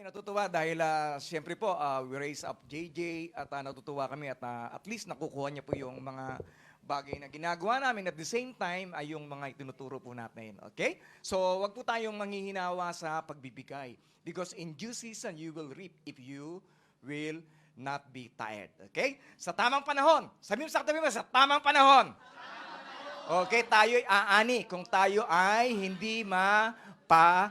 ako'y natutuwa dahil siyempre po, we raise up JJ at natutuwa kami at least nakukuha niya po yung mga bagay na ginagawa namin at the same time ay yung mga itinuturo po natin. Okay? So, wag po tayong manghihinawa sa pagbibigay because in due season you will reap if you will not be tired. Okay? Sa tamang panahon. Sabi mo sa katabi mo, sa tamang panahon. Okay, tayo'y aani kung tayo ay hindi mapagod.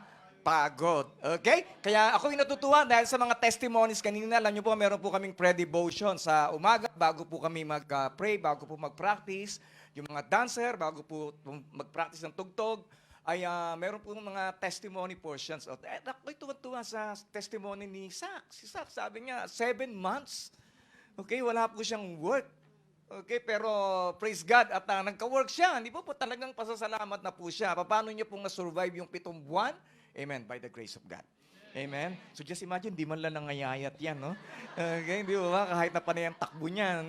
Okay? Kaya ako'y natutuwa dahil sa mga testimonies kanina. Alam niyo po, meron po kaming pre-devotion sa umaga bago po kami mag-pray, bago po mag-practice. Yung mga dancer, bago po mag-practice ng tugtog, ay meron po mga testimony portions. Ako'y tuwa-tuwa sa testimony ni Sak. Si Sak, sabi niya, 7 months. Okay, wala po siyang work. Okay, pero praise God at nagka-work siya. Hindi po talagang pasasalamat na po siya. Paano niya pong na-survive yung 7 buwan? Amen, by the grace of God. Amen. So just imagine, di man lang nangayayat yan, no? Okay, di ba? Kahit na panay ang takbo niya.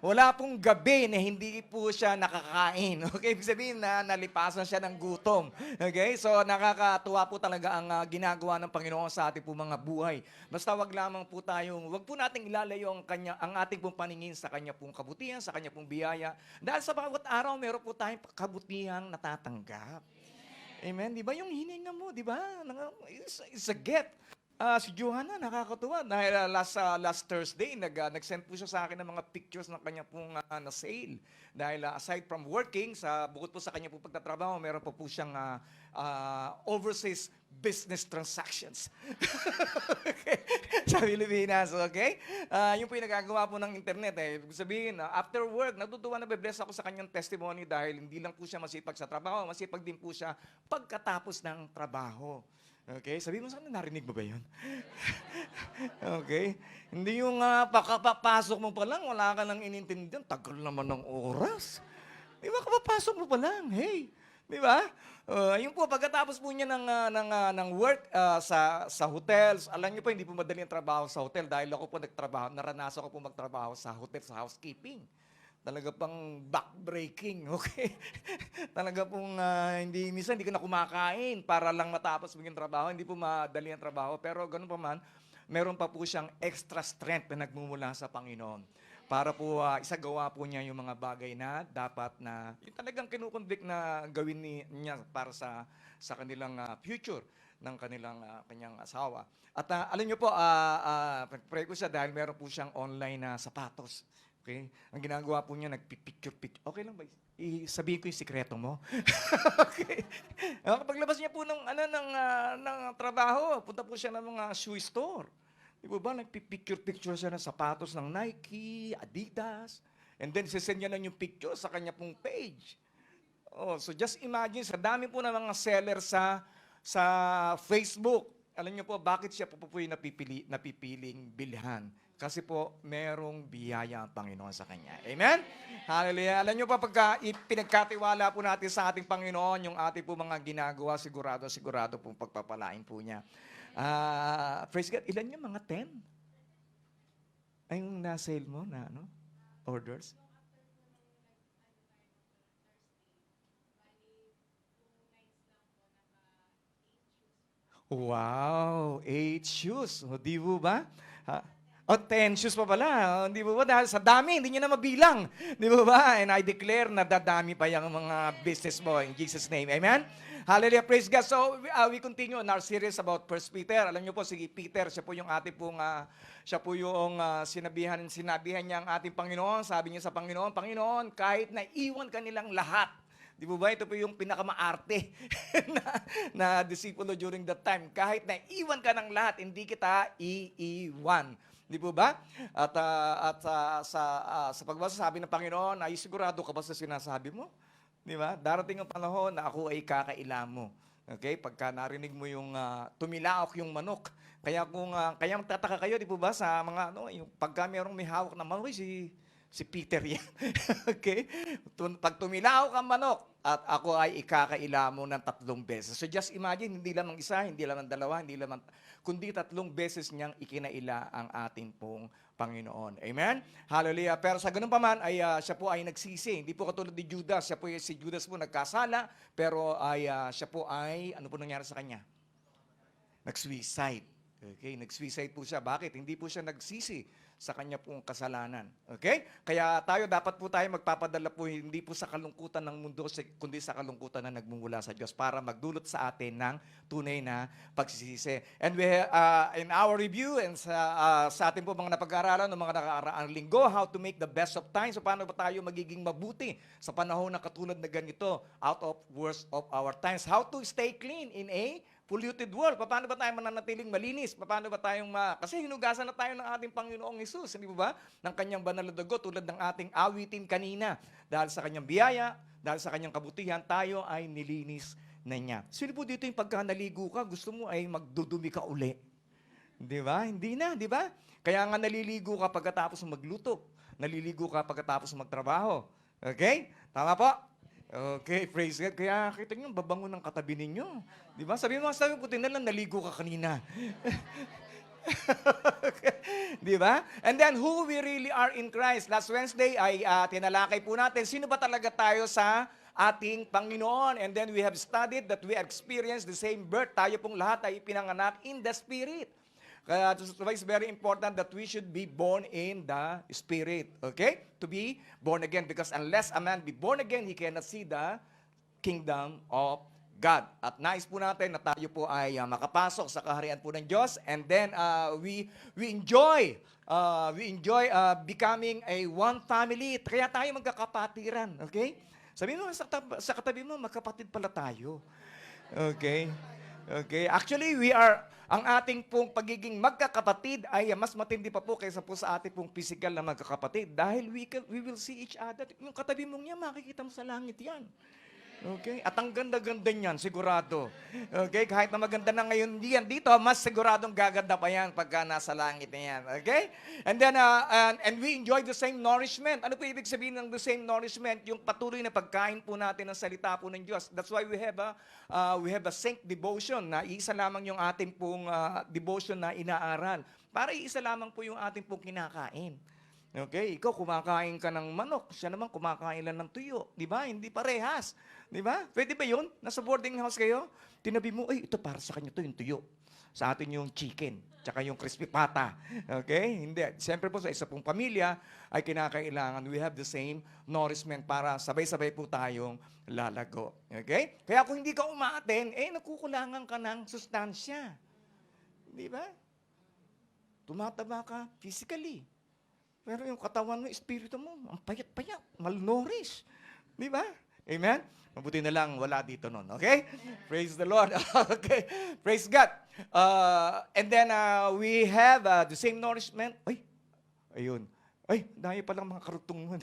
Wala pong gabi na hindi po siya nakakain. Okay, ibig sabihin na nalipasan siya ng gutom. Okay, so nakakatuwa po talaga ang ginagawa ng Panginoon sa ating po mga buhay. Basta wag lamang po tayong, wag po nating ilalayo ang ating pong paningin sa kanya pong kabutihan, sa kanya pong biyaya. Dahil sa bawat araw, meron po tayong kabutihang natatanggap. Amen. Di ba yung hininga mo, di ba? It's a gift. Si Johanna, nakakatuwa. Dahil last Thursday, nag-send po siya sa akin ng mga pictures ng kanya pong na-sale. Dahil aside from working, bukod po sa kanya pong pagtatrabaho, meron po siyang overseas business transactions. Okay? Sa Pilipinas, okay? Yung po yung nagagawa po ng internet. Ibig sabihin, after work, natutuwa na bless ako sa kanyang testimony dahil hindi lang po siya masipag sa trabaho, masipag din po siya pagkatapos ng trabaho. Okay? Sabi mo, saan narinig mo ba yun? Okay? Hindi yung pakapapasok mo pa lang, wala ka nang inintindihan, tagal naman ng oras. Di ba, kapapasok mo pa lang, hey. Di ba? Yung po, pagkatapos po niya ng work sa hotels, alam niyo po, hindi po madali ang trabaho sa hotel dahil ako po naranasan ko po magtrabaho sa hotel, sa housekeeping. Talaga pang backbreaking, okay? Talaga pong minsan hindi ko na kumakain para lang matapos maging trabaho. Hindi po madali ang trabaho, pero ganun pa man, meron pa po siyang extra strength na nagmumula sa Panginoon para po isagawa po niya yung mga bagay na dapat na yung talagang kinukonvict na gawin niya para sa kanilang future ng kanyang asawa. At alam niyo po, pray ko siya dahil meron po siyang online na sapatos. Okay? Ang ginagawa po niya, nagpipicture-picture. Okay lang ba? Sabihin ko yung sikreto mo. Okay? Paglabas niya po ng trabaho, punta po siya ng mga shoe store. Di ba? Nagpipicture-picture siya ng sapatos ng Nike, Adidas. And then, sisend niya lang yung picture sa kanya pong page. Oh, so just imagine, sa dami po ng mga seller sa Facebook, alam niyo po, bakit siya po yung napipiling bilhan? Kasi po, merong biyaya ang Panginoon sa kanya. Amen? Hallelujah. Alam niyo pa, pagka pinagkatiwala po natin sa ating Panginoon, yung ating po mga ginagawa, sigurado po pagpapalain po niya. Praise God. Ilan yung mga 10? Ay, yung na-sale mo na orders? Wow, 8 shoes. O, di mo ba? 10 shoes pa pala. Di mo ba? Dahil sa dami, hindi nyo na mabilang. Di mo ba? And I declare na dadami pa yung mga business mo in Jesus' name. Amen? Hallelujah. Praise God. So, we continue on our series about 1 Peter. Alam nyo po, si Peter, siya po yung ating pong, sinabihan niya ang ating Panginoon. Sabi niya sa Panginoon, Panginoon, kahit na iwan ka nilang lahat, di ba ba? Ito po yung pinakamaarte na disipulo during that time. Kahit na iwan ka ng lahat, hindi kita iiwan. Di po ba? At sa pagbasa sabi ng Panginoon, ay sigurado ka ba sa sinasabi mo? Di ba? Darating ang panahon na ako ay kakaila mo. Okay? Pagka narinig mo yung tumilaok yung manok. Kaya kaya magtataka kayo, di po ba, sa mga yung pagka may hawak na manok, si Peter yan. Okay? Pag tumilaok ang manok, at ako ay ikakaila mo ng 3 beses. So just imagine, hindi lamang isa, hindi lamang dalawa, kundi 3 beses niyang ikinaila ang ating pong Panginoon. Amen? Hallelujah. Pero sa ganun pa man, ay siya po ay nagsisi. Hindi po katulad ni Judas. Si Judas po nagkasala, pero siya po ay, ano po nangyari sa kanya? Nag-suicide. Okay, nag-suicide po siya. Bakit? Hindi po siya nagsisi sa kanya pong kasalanan. Okay? Kaya dapat po tayo magpapadala po hindi po sa kalungkutan ng mundo, kundi sa kalungkutan na nagmumula sa Diyos para magdulot sa atin ng tunay na pagsisisi. And in our review and sa ating po mga napag-aaralan ng mga nakaraang linggo, how to make the best of time. So paano ba tayo magiging mabuti sa panahon na katulad na ganito, out of worst of our times. How to stay clean in a polluted world. Paano ba tayo mananatiling malinis? Paano ba tayong kasi hinugasan na tayo ng ating Panginoong Hesus, hindi ba? Ng kanyang banal na dugo tulad ng ating awitin kanina. Dahil sa kanyang biyaya, dahil sa kanyang kabutihan, tayo ay nilinis na niya. Sino po dito yung pagka naligo ka, gusto mo ay magdudumi ka uli? Di ba? Hindi na, di ba? Kaya nga naliligo ka pagkatapos magluto. Naliligo ka pagkatapos magtrabaho. Okay? Tama po? Okay, praise God. Kaya kita nyo, babango ng katabi ninyo. Di ba? Sabi mo, puti na lang, naligo ka kanina. Di ba? And then, who we really are in Christ. Last Wednesday ay tinalakay po natin, sino ba talaga tayo sa ating Panginoon? And then we have studied that we experienced the same birth. Tayo pong lahat ay pinanganak in the Spirit. Kaya it's very important that we should be born in the Spirit. Okay? To be born again. Because unless a man be born again, he cannot see the kingdom of God. At nais po natin na tayo po ay makapasok sa kaharian po ng Diyos. And then we enjoy becoming a one family. Kaya tayo magkakapatiran. Okay? Sabihin mo sa katabi mo, magkapatid pala tayo. Okay? Okay? Actually, ang ating pong pagiging magkakapatid ay mas matindi pa po kaysa po sa ating pong physical na magkakapatid. Dahil we will see each other. Yung katabi mong yan, makikita mo sa langit yan. Okay? At ang ganda-ganda niyan, sigurado. Okay? Kahit na maganda na ngayon diyan dito, mas siguradong gaganda pa yan pagka nasa langit na yan. Okay? And then, and we enjoy the same nourishment. Ano po ibig sabihin ng the same nourishment? Yung patuloy na pagkain po natin ng salita po ng Diyos. That's why we have a sync devotion na isa lamang yung ating pong devotion na inaaral. Para isa lamang po yung ating pong kinakain. Okay, ikaw kumakain ka ng manok, siya naman kumakain lang ng tuyo. Di ba? Hindi parehas. Di ba? Pwede ba yun? Nasa boarding house kayo, tinabi mo, ay, ito para sa kanya to yung tuyo. Sa atin yung chicken, tsaka yung crispy pata. Okay? Hindi. Siyempre po sa isa pong pamilya ay kinakailangan, we have the same nourishment para sabay-sabay po tayong lalago. Okay? Kaya kung hindi ka umaaten, nakukulangan ka ng sustansya. Di ba? Tumataba ka physically. Pero yung katawan mo, espiritu mo, ang payat-payat, malnourished. Di ba? Amen? Mabuti na lang, wala dito nun. Okay? Praise the Lord. Okay? Praise God. And then, we have the same nourishment. Ay, ayun. Ay, dahil palang mga karutong.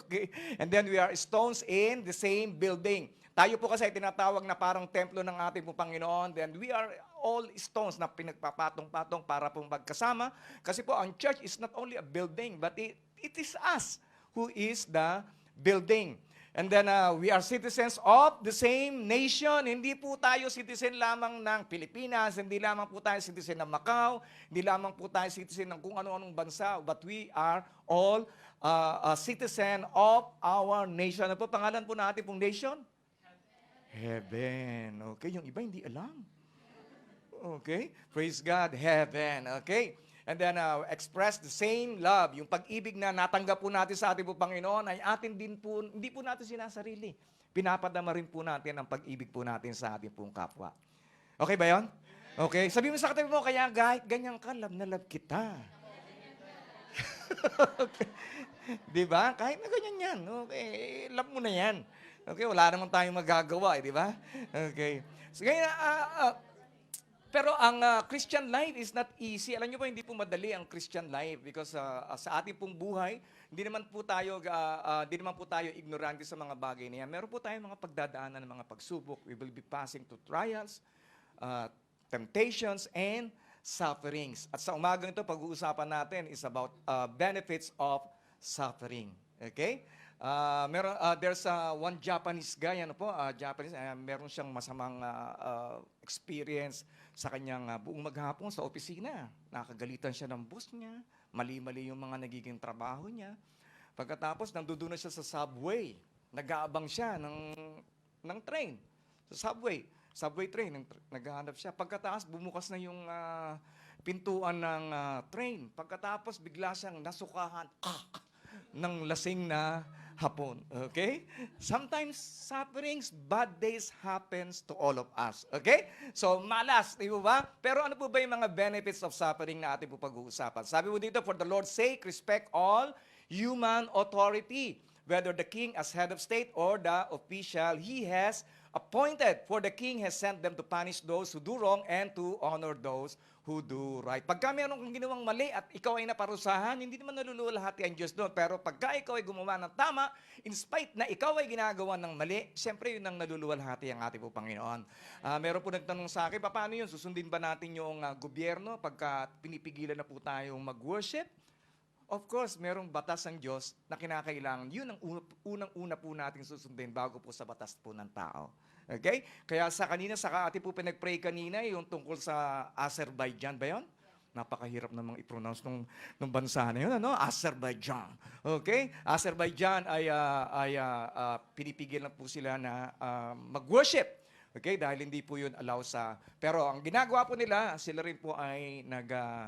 Okay? And then, we are stones in the same building. Tayo po kasi tinatawag na parang templo ng ating po Panginoon. Then we are all stones na pinagpapatong-patong para pong magkasama. Kasi po ang church is not only a building, but it is us who is the building. And then we are citizens of the same nation. Hindi po tayo citizen lamang ng Pilipinas, hindi lamang po tayo citizen ng Macau, hindi lamang po tayo citizen ng kung ano-anong bansa, but we are all a citizen of our nation. Ano po pangalan po natin pong nation? Heaven. Okay, yung iba hindi alam. Okay, praise God, heaven. Okay, and then express the same love. Yung pag-ibig na natanggap po natin sa ating po Panginoon ay atin din po, hindi po natin sinasarili. Pinapadama rin po natin ang pag-ibig po natin sa ating pong kapwa. Okay ba yun? Okay, sabi mo sa katabi mo, kaya kahit ganyan ka, love na love kita. Okay. Di ba? Kahit na ganyan yan. Okay, love mo na yan. Okay, wala naman tayong magagawa, di ba? Okay. So, kaya, pero ang Christian life is not easy. Alam niyo po, hindi po madali ang Christian life because sa ating pong buhay, hindi naman po tayo ignorante sa mga bagay na yan. Meron po tayong mga pagdadaanan ng mga pagsubok. We will be passing to trials, temptations, and sufferings. At sa umagang ito, pag-uusapan natin is about benefits of suffering. Okay? There's one Japanese guy, meron siyang masamang experience sa kanyang buong maghapon sa opisina. Nakagalitan siya ng boss niya, mali-mali yung mga nagiging trabaho niya. Pagkatapos, nandoon na siya sa subway. Nag-aabang siya ng train. Sa subway train, naghahanap siya. Pagkatapos, bumukas na yung pintuan ng train. Pagkatapos, bigla siyang nasukahan ng lasing na hapon. Okay? Sometimes, sufferings, bad days happens to all of us. Okay? So, malas, di ba? Pero ano po ba yung mga benefits of suffering na ating po pag-uusapan? Sabi mo dito, for the Lord's sake, respect all human authority, whether the king as head of state or the official he has appointed. For the king has sent them to punish those who do wrong and to honor those who do right. Pagka meron kang ginawang mali at ikaw ay naparusahan, hindi naman naluluwalhati ang Diyos doon. Pero pagka ikaw ay gumawa ng tama, in spite na ikaw ay ginagawa ng mali, siyempre yun ang naluluwalhati ang ating po Panginoon. Meron po nagtanong sa akin, paano yun? Susundin ba natin yung gobyerno pagka pinipigilan na po tayong mag-worship? Of course, merong batas ng Diyos na kinakailangan. Yun ang unang-una po natin susundin bago po sa batas po ng tao. Okay? Kaya sa ating po pinag-pray kanina, yung tungkol sa Azerbaijan ba yun? Napakahirap namang i-pronounce nung bansa na yun, ano? Azerbaijan. Okay? Azerbaijan ay pinipigil na po sila na mag-worship. Okay? Dahil hindi po yun allow sa... Pero ang ginagawa po nila, sila rin po ay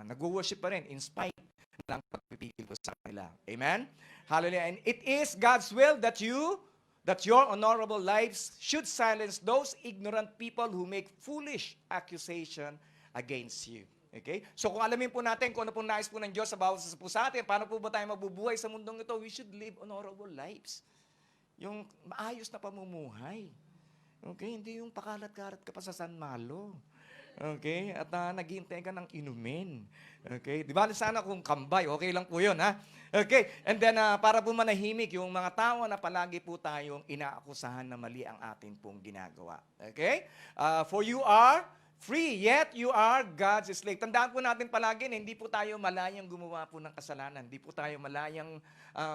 nag-worship pa rin in spite ng pagpipigil po sa kanila. Amen? Hallelujah. And it is God's will that your honorable lives should silence those ignorant people who make foolish accusation against you. Okay? So kung alamin po natin kung ano pong nais po ng Diyos sa bawat isa po sa atin, paano po ba tayo mabubuhay sa mundong ito, we should live honorable lives. Yung maayos na pamumuhay. Okay? Hindi yung pakalat-karat ka pa sa San Malo. Okay? At naghihintay ka ng inumin. Okay? Di ba sana kung kambay, okay lang po yun, ha? Okay? And then, para po manahimik yung mga tao na palagi po tayong inaakusahan na mali ang atin pong ginagawa. Okay? For you are free, yet you are God's slave. Tandaan po natin palagi na hindi po tayo malayang gumawa po ng kasalanan. Hindi po tayo malayang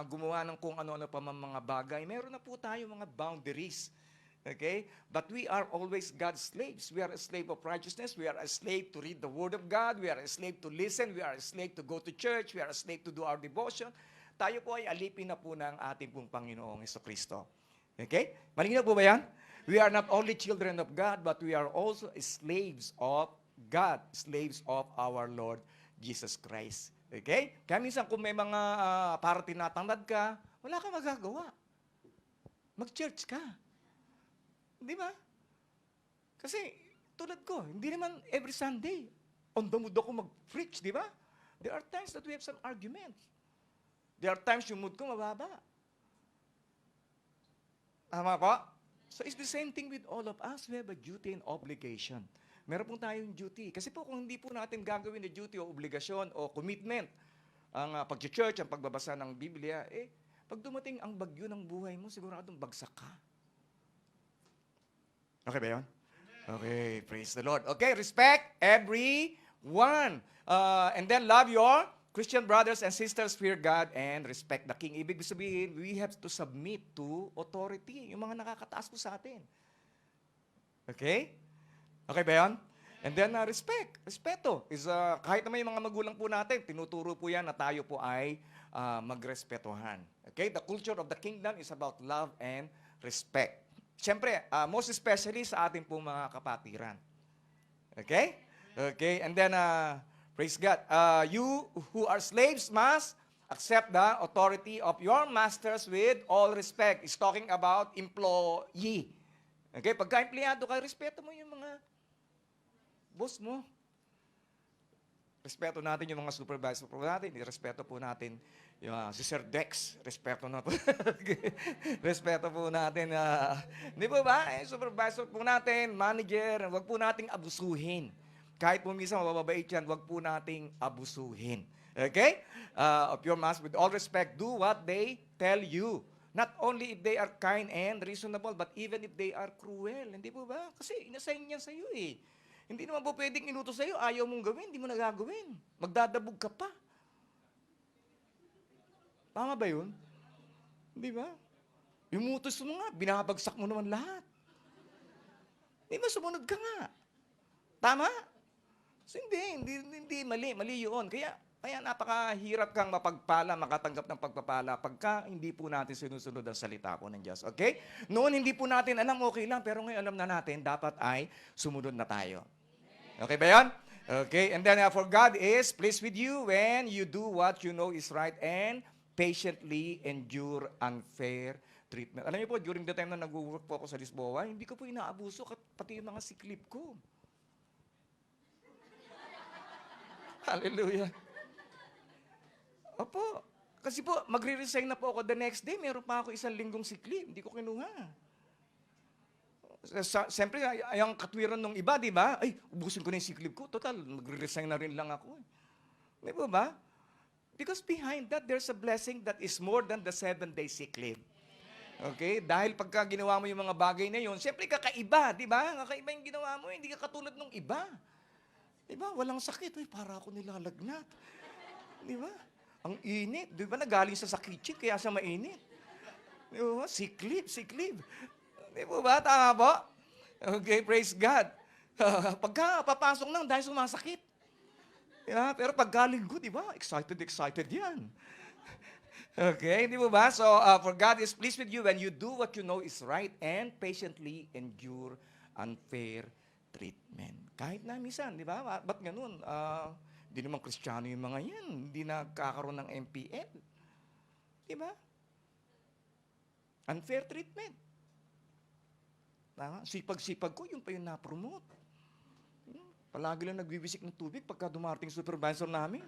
gumawa ng kung ano-ano pa mga bagay. Meron na po tayo mga boundaries. Okay? But we are always God's slaves. We are a slave of righteousness. We are a slave to read the Word of God. We are a slave to listen. We are a slave to go to church. We are a slave to do our devotion. Tayo po ay alipin na po ng ating pong Panginoong Jesucristo. Okay? Malinaw po ba yan? We are not only children of God, but we are also slaves of God. Slaves of our Lord Jesus Christ. Okay? Kaya minsan kung may mga para tinatangad ka, wala kang magagawa. Mag-church ka. Di ba? Kasi, tulad ko, hindi naman every Sunday, on the mood ako mag-preach, di ba? There are times that we have some arguments. There are times yung mood ko mababa. Tama po? So, it's the same thing with all of us. We have a duty and obligation. Meron po tayong duty. Kasi po, kung hindi po natin gagawin na duty o obligasyon o commitment, ang pag-church, ang pagbabasa ng Biblia, pag dumating ang bagyo ng buhay mo, siguradong bagsak ka. Okay ba yun? Okay, praise the Lord. Okay, respect everyone. And then love your Christian brothers and sisters, fear God, and respect the King. Ibig sabihin, we have to submit to authority. Yung mga nakakataas po sa atin. Okay? Okay ba yun? And then respect. Respeto. Kahit naman yung mga magulang po natin, tinuturo po yan na tayo po ay magrespetuhan. Okay? The culture of the kingdom is about love and respect. Siyempre, most especially sa ating pong mga kapatiran. Okay? Okay, and then, praise God. You who are slaves must accept the authority of your masters with all respect. It's talking about employee. Okay, pagka-empleyado ka, respeto mo yung mga boss mo. Respeto natin yung mga supervisor po natin. Respeto po natin yung si Sir Dex. Respeto na po. Respeto po natin. Di ba ba? Supervisor po natin, manager, wag po nating abusuhin. Kahit po minsan mababait yan, wag po nating abusuhin. Okay? Of your master, with all respect, do what they tell you. Not only if they are kind and reasonable, but even if they are cruel. Hindi po ba? Kasi inassign yan sa iyo eh. Hindi naman po pwedeng inutos sa'yo, ayaw mong gawin, hindi mo na gagawin. Magdadabog ka pa. Tama ba yun? Di ba? Yung utos mo nga, binabagsak mo naman lahat. Di ba, sumunod ka nga. Tama? So, hindi mali. Mali yun. Kaya napakahirap kang mapagpala, makatanggap ng pagpapala pagka hindi po natin sinusunod ang salita po ng Diyos. Okay? Noon hindi po natin alam, okay lang, pero ngayon alam na natin, dapat ay sumunod na tayo. Okay ba yan? Okay, and then for God is pleased with you when you do what you know is right and patiently endure unfair treatment. Alam niyo po, during the time na nag-work po ako sa Lisboa, hindi ko po inaabuso pati yung mga siklip ko. Hallelujah. Opo. Kasi po, magre-resign na po ako the next day, meron pa ako 1 linggong siklip, hindi ko kinuha. Siyempre, yung katwiran ng iba, di ba? Ay, ubusin ko na yung siklip ko. Total, magre-resign na rin lang ako. Di ba? Because behind that, there's a blessing that is more than the 7-day sick leave. Okay? Dahil pagka ginawa mo yung mga bagay na yun, siyempre kakaiba, di ba? Kakaiba yung ginawa mo, hindi ka katulad ng iba. Di ba? Walang sakit. Ay, para ako nilalagnat. Di ba? Ang init. Di ba? Nagaling sa kitchen, kaya siya mainit. Di ba? Sick leave. Di ba? Tama po? Okay, praise God. Pagka papasok lang dahil sumasakit. Yeah, pero pag galing ko, di ba? Excited yan. Okay, di ba? So, for God is pleased with you when you do what you know is right and patiently endure unfair treatment. Kahit na minsan, di ba? Ba't ganun? Hindi naman Kristiyano yung mga yan. Hindi nagkakaroon ng MPL. Di ba? Unfair treatment. Sipag-sipag ko, yun pa yung na-promote. Palagi lang nagbibisik ng tubig pagka dumarating supervisor namin.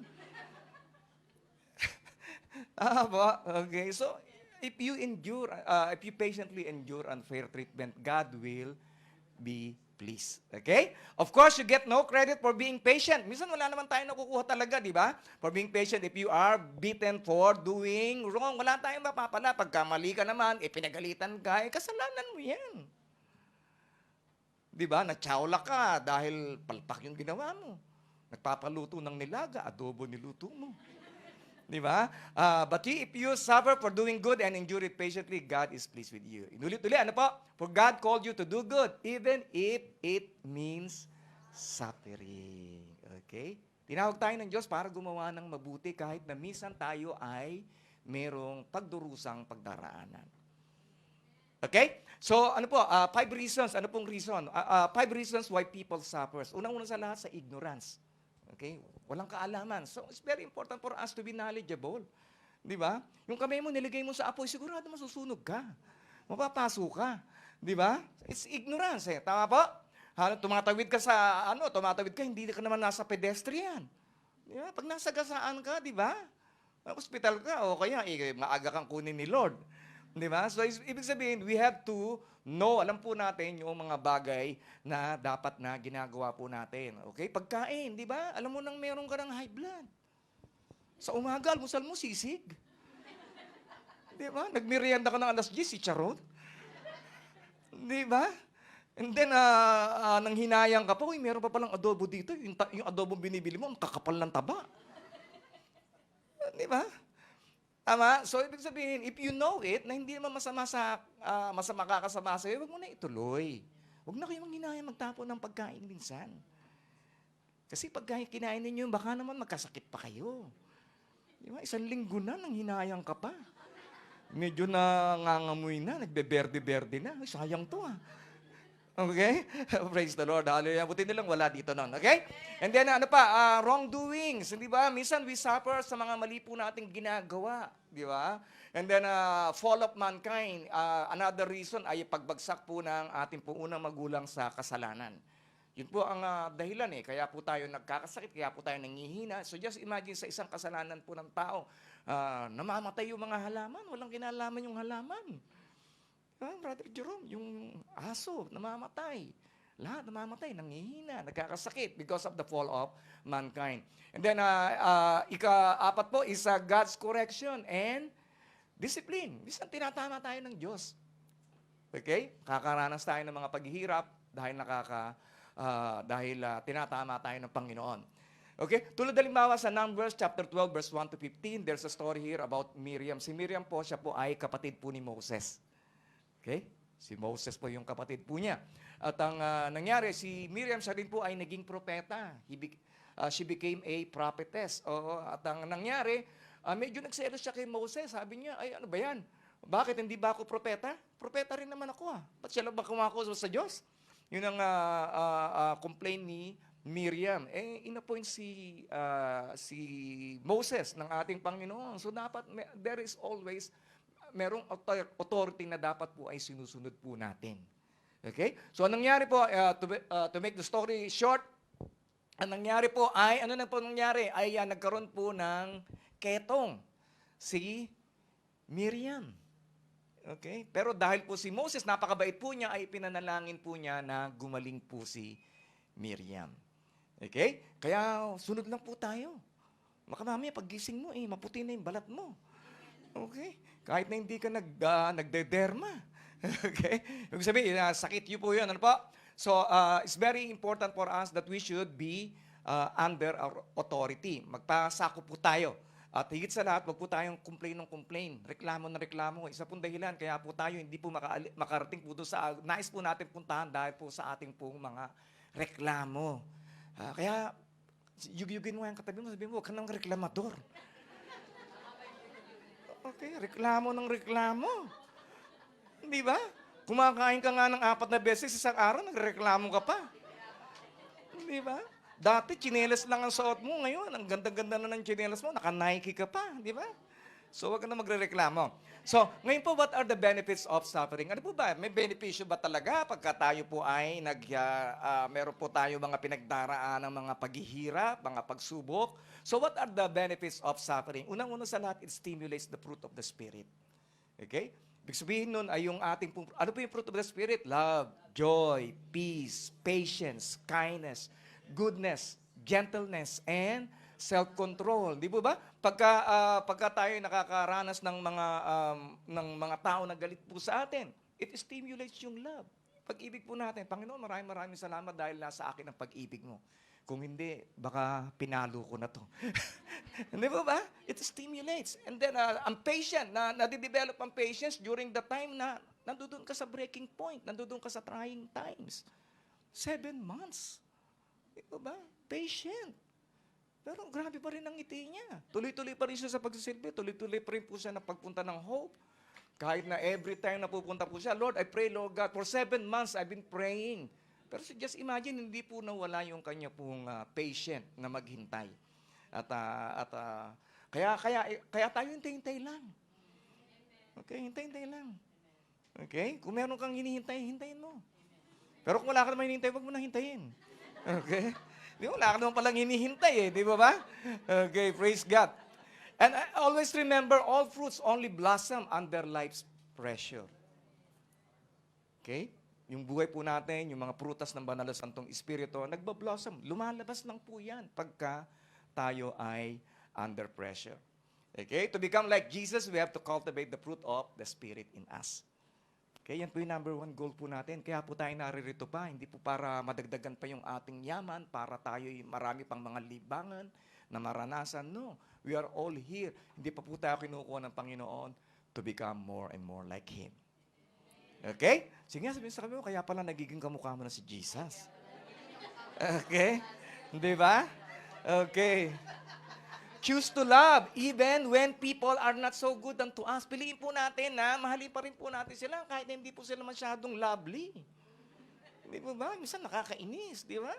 Okay. So, if you patiently endure unfair treatment, God will be pleased. Okay? Of course, you get no credit for being patient. Minsan wala naman tayo nakukuha talaga, di ba? For being patient, if you are beaten for doing wrong, wala tayong mapapala. Pagka mali ka naman, pinagalitan ka, kasalanan mo yan. Di ba? Natsaula ka dahil palpak yung ginawa mo. Nagpapaluto ng nilaga, adobo niluto mo. Di ba? But if you suffer for doing good and endure it patiently, God is pleased with you. Inulit-ulit, ano po? For God called you to do good, even if it means suffering. Okay? Tinawag tayo ng Diyos para gumawa ng mabuti kahit na minsan tayo ay merong pagdurusang pagdaraanan. Okay? So, ano po, 5 reasons. Ano pong reason? 5 reasons why people suffers. Unang-una sa lahat, sa ignorance. Okay? Walang kaalaman. So, it's very important for us to be knowledgeable. Di ba? Yung kamay mo, niligay mo sa apoy, sigurado masusunog ka. Mapapasok ka. Di ba? It's ignorance. Tama po? Tumatawid ka tumatawid ka, hindi ka naman nasa pedestrian. Di ba? Pag nasa gasaan ka, di ba? Hospital ka, o kaya, maaga kang kunin ni Lord. Di ba? So, ibig sabihin, we have to know, alam po natin yung mga bagay na dapat na ginagawa po natin. Okay? Pagkain, di ba? Alam mo nang meron ka ng high blood. Sa umaga, almusal mo, sisig. Di ba? Nagmerienda ka ng alas 10, si Charot. Di ba? And then, nang hinayang ka pa, uy, meron pa palang adobo dito. Yung adobo binibili mo, ang kakapal ng taba. Di ba? Tama? So, ibig sabihin, if you know it, na hindi naman masama kakasama sa'yo, huwag mo na ituloy. Huwag na kayo manghinayang magtapon ng pagkain minsan. Kasi pag kinain ninyo, baka naman magkasakit pa kayo. Di ba? 1 linggo na, nang hinayang ka pa. Medyo nangangamoy na, nagbe-berde-berde na. Ay, sayang to Okay? Praise the Lord. Hallelujah. Buti nilang wala dito nun. Okay? And then, wrongdoings. Di ba? Minsan we suffer sa mga mali po nating ginagawa. Di ba? And then, fall of mankind. Another reason ay pagbagsak po ng ating po unang magulang sa kasalanan. Yun po ang dahilan Kaya po tayo nagkakasakit, kaya po tayo nangihina. So just imagine sa isang kasalanan po ng tao, namamatay yung mga halaman. Walang kinalaman yung halaman. Brother Jerome, yung aso, namamatay. Lahat namamatay, nangihina, nagkakasakit because of the fall of mankind. And then, ika-apat po is God's correction and discipline. Bisan tinatama tayo ng Diyos. Okay? Kakaranas tayo ng mga paghihirap dahil tinatama tayo ng Panginoon. Okay? Tulad halimbawa sa Numbers chapter 12, verse 1 to 15, there's a story here about Miriam. Si Miriam po, siya po ay kapatid po ni Moses. Okay? Si Moses po yung kapatid po niya. At ang nangyari, si Miriam, siya rin po ay naging propeta. She became a prophetess. At ang nangyari, medyo nagselos siya kay Moses. Sabi niya, ay ano ba yan? Bakit hindi ba ako propeta? Propeta rin naman ako Ba't siya lang ba kumako sa Diyos? Yun ang complaint ni Miriam, inappoint si Moses ng ating Panginoon. So dapat there is always merong authority na dapat po ay sinusunod po natin. Okay? So anong nangyari po, to make the story short, anong nangyari po ay, nagkaroon po ng ketong si Miriam. Okay? Pero dahil po si Moses, napakabait po niya, ay pinanalangin po niya na gumaling po si Miriam. Okay? Kaya sunod lang po tayo. Baka mamaya paggising mo, maputi na yung balat mo. Okay? Kahit na hindi ka nagdederma. Okay? Ibig sabihin, sakit yun po yun. Ano po? So, it's very important for us that we should be under our authority. Magpasako po tayo. At higit sa lahat, wag po tayong complain. Reklamo na reklamo. Isa pong dahilan, kaya po tayo hindi po makarating po doon sa nais po natin puntahan dahil po sa ating pong mga reklamo. Kaya, yugin mo yung katabi mo, sabihin mo, huwag ka nang reklamador. Okay, reklamo ng reklamo. Di ba? Kumakain ka nga ng 4 na beses isang araw, nagreklamo ka pa. Di ba? Dati, tsinelas lang ang suot mo. Ngayon, ang ganda-ganda na ng tsinelas mo, naka-Nike ka pa. Di ba? So, huwag ka na magre-reklamo. So, ngayon po, what are the benefits of suffering? Ano po ba? May benepisyo ba talaga pagka tayo po ay meron po tayo mga pinagdaraan ng mga paghihirap, mga pagsubok? So, what are the benefits of suffering? Unang-una sa lahat, it stimulates the fruit of the Spirit. Okay? Ibig sabihin nun ay yung ating, ano po yung fruit of the Spirit? Love, joy, peace, patience, kindness, goodness, gentleness, and self-control. Di po ba? Pagka tayo nakakaranas ng mga tao na galit po sa atin, it stimulates yung love. Pag-ibig po natin. Panginoon, maraming salamat dahil nasa akin ang pag-ibig mo. Kung hindi, baka pinalo ko na to. Di ba ba? It stimulates. And then, ang patient, nadidevelop ang patience during the time na nandoon ka sa breaking point, nandoon ka sa trying times. 7 months. Di ba ba? Patient. Pero grabe pa rin ang ngiti niya. Tuloy-tuloy pa rin siya sa pagsisilbi. Tuloy-tuloy pa rin po siya na pagpunta ng hope. Kahit na every time na pupunta po siya, Lord, I pray, Lord God, for 7 months I've been praying. Pero just imagine, hindi po nawala yung kanya pong patient na maghintay. Kaya tayo hintay-hintay lang. Okay, hintay-hintay lang. Okay? Kung meron kang hinihintay, hintayin mo. Pero kung wala ka naman hinihintay, wag mo na hintayin. Okay? Di ba, wala ka naman palang hinihintay di ba ba? Okay, praise God. And I always remember, all fruits only blossom under life's pressure. Okay? Yung buhay po natin, yung mga prutas ng banal na santong espiritu, nagbablossom. Lumalabas lang po yan pagka tayo ay under pressure. Okay? To become like Jesus, we have to cultivate the fruit of the Spirit in us. Okay, yan po yung number 1 goal po natin. Kaya po tayo naririto pa. Hindi po para madagdagan pa yung ating yaman, para tayo marami pang mga libangan na maranasan. No, we are all here. Hindi pa po tayo kinukuha ng Panginoon to become more and more like Him. Okay? Sige nga, sabihin sa kami, kaya pala nagiging kamukha mo na si Jesus. Okay? Hindi ba? Okay. Choose to love even when people are not so good unto us. Piliin po natin na mahalin pa rin po natin sila kahit hindi po sila masyadong lovely. Hindi po ba? Minsan nakakainis, di ba?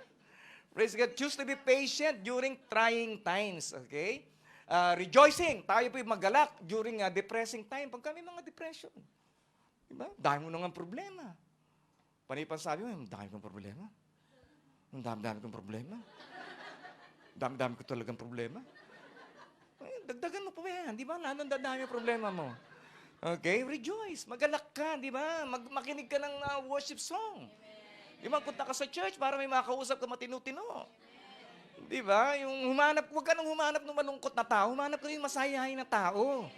Praise God. Choose to be patient during trying times. Okay? Rejoicing. Tayo po magalak during depressing time. Pag kami mga depression. Di ba? Dahil mo nang problema. Panipan sabi mo, dami kong problema. Dami kong problema. Dami ko talagang problema. Dagdagan mo pa yan, di ba? Anong dadami yung problema mo? Okay? Rejoice. Magalak ka, di ba? Makinig ka ng worship song. Di ba? Punta ka sa church para may makausap ka matino-tino. Di ba? Yung huwag ka nang humanap ng malungkot na tao. Humanap ka rin masayahin na tao.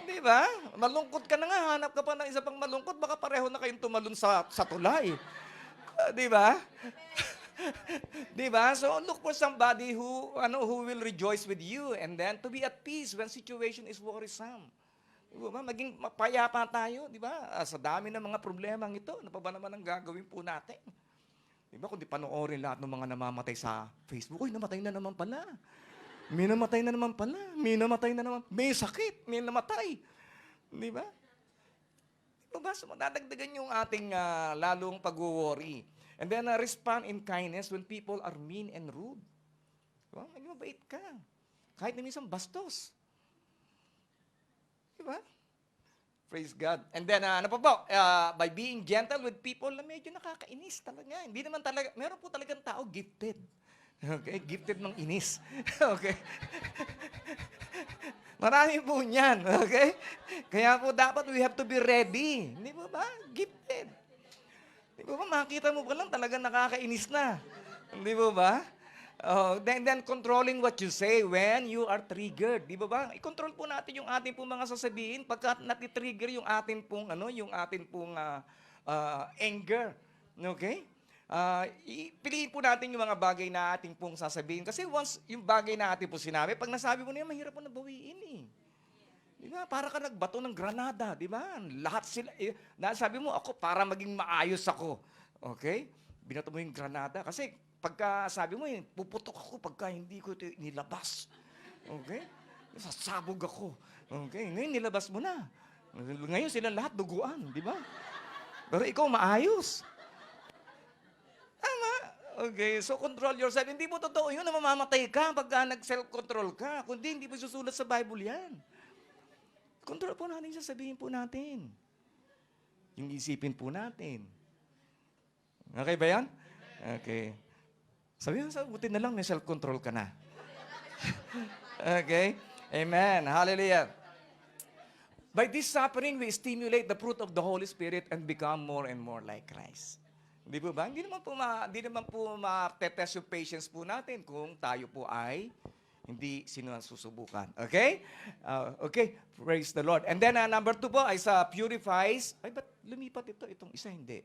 Di ba? Malungkot ka na nga, hanap ka pa ng isa pang malungkot, baka pareho na kayong tumalon sa tulay. Di ba? Di ba? So look for somebody who will rejoice with you and then to be at peace when situation is worrisome. Di ba? Maging mapayapa tayo, di ba? Sa dami ng mga problemang ito, ano pa ba naman ang gagawin po natin? Di ba? Kung di panoorin lahat ng mga namamatay sa Facebook, uy, namatay na naman pala. May namatay na naman pala. May namatay na naman. May sakit. May namatay. Di ba? Di ba? So, madadagdagan yung ating lalong pag-worry. And then respond in kindness when people are mean and rude. Diba? Maging mabait ka. Kahit na minsan bastos. Diba? Praise God. And then, ano pa po? By being gentle with people na medyo nakakainis talaga. Hindi naman talaga, meron po talagang tao gifted. Okay? Gifted ng inis. Okay? Marami po niyan. Okay? Kaya po dapat we have to be ready. Hindi po ba? Gifted. Hindi po ba? Makita mo pa lang talagang nakakainis na. Hindi po ba? Then controlling what you say when you are triggered. Di ba ba? I-control po natin yung ating pong mga sasabihin pagka nati-trigger yung ating pong anger. Okay? Piliin po natin yung mga bagay na ating pong sasabihin. Kasi once yung bagay na ating po sinabi, pag nasabi mo na yan, mahirap po nabawiin eh. Di ba? Para ka nagbato ng granada, di ba? Lahat sila, nasabi mo, ako para maging maayos ako. Okay? Binato mo yung granada. Kasi pagka sabi mo, puputok ako pagka hindi ko ito nilabas. Okay? Sasabog ako. Okay? Ngayon, nilabas mo na. Ngayon, sila lahat duguan, di ba? Pero ikaw maayos. Tama. Okay, so control yourself. Hindi mo totoo yun na mamamatay ka pagka nag-self-control ka. Kundi hindi po susulat sa Bible yan. Control po natin, sasabihin po natin. Yung isipin po natin. Okay ba yan? Okay. Sabi mo, buti na lang may self-control ka na. Okay? Amen. Hallelujah. By this suffering, we stimulate the fruit of the Holy Spirit and become more and more like Christ. Hindi po ba? Hindi naman po ma-test yung patience po natin kung tayo po ay hindi sinususubukan. Okay? Okay. Praise the Lord. And then number 2 po ay purifies. Ay, ba't lumipat ito? Itong isa hindi.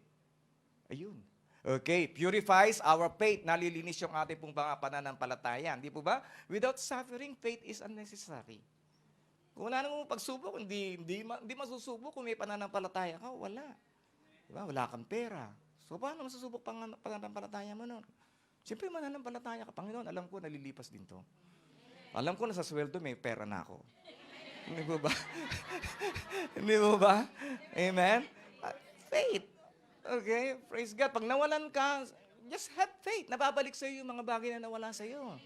Ayun. Okay. Purifies our faith. Nalilinis yung ating pong pananampalataya. Hindi po ba? Without suffering, faith is unnecessary. Kung wala namang pagsubok, hindi masusubok kung may pananampalataya ka, wala. Diba? Wala kang pera. So, paano masusubok pananampalataya mo nun? Siyempre, mananampalataya ka, Panginoon, alam ko, nalilipas din to. Alam ko na sa sweldo may pera na ako. Hindi mo ba? Hindi mo ba? Amen? Faith. Okay? Praise God. Pag nawalan ka, just have faith. Nababalik sa iyo yung mga bagay na nawala sa iyo.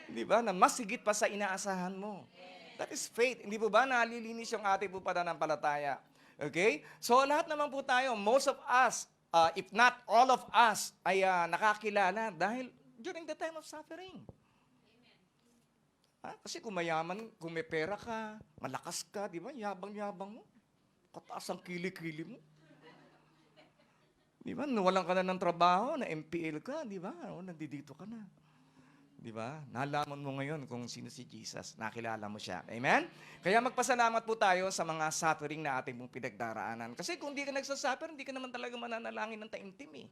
Hindi ba? Na mas higit pa sa inaasahan mo. That is faith. Hindi po ba? Nalilinis yung ating po pananampalataya. Okay? So, lahat naman po tayo, most of us, if not all of us, ay nakakilala dahil during the time of suffering. Kasi kung mayaman, kung may pera ka, malakas ka, di ba? Yabang-yabang mo. Kataas ang kili-kili mo. Di ba? Nawalan ka na ng trabaho, na MPL ka, di ba? Nandito ka na. Di ba? Nalaman mo ngayon kung sino si Jesus. Nakilala mo siya. Amen? Kaya magpasalamat po tayo sa mga suffering na ating mong pinagdaraanan. Kasi kung di ka nagsasuffer, hindi ka naman talaga mananalangin ng taimtim eh.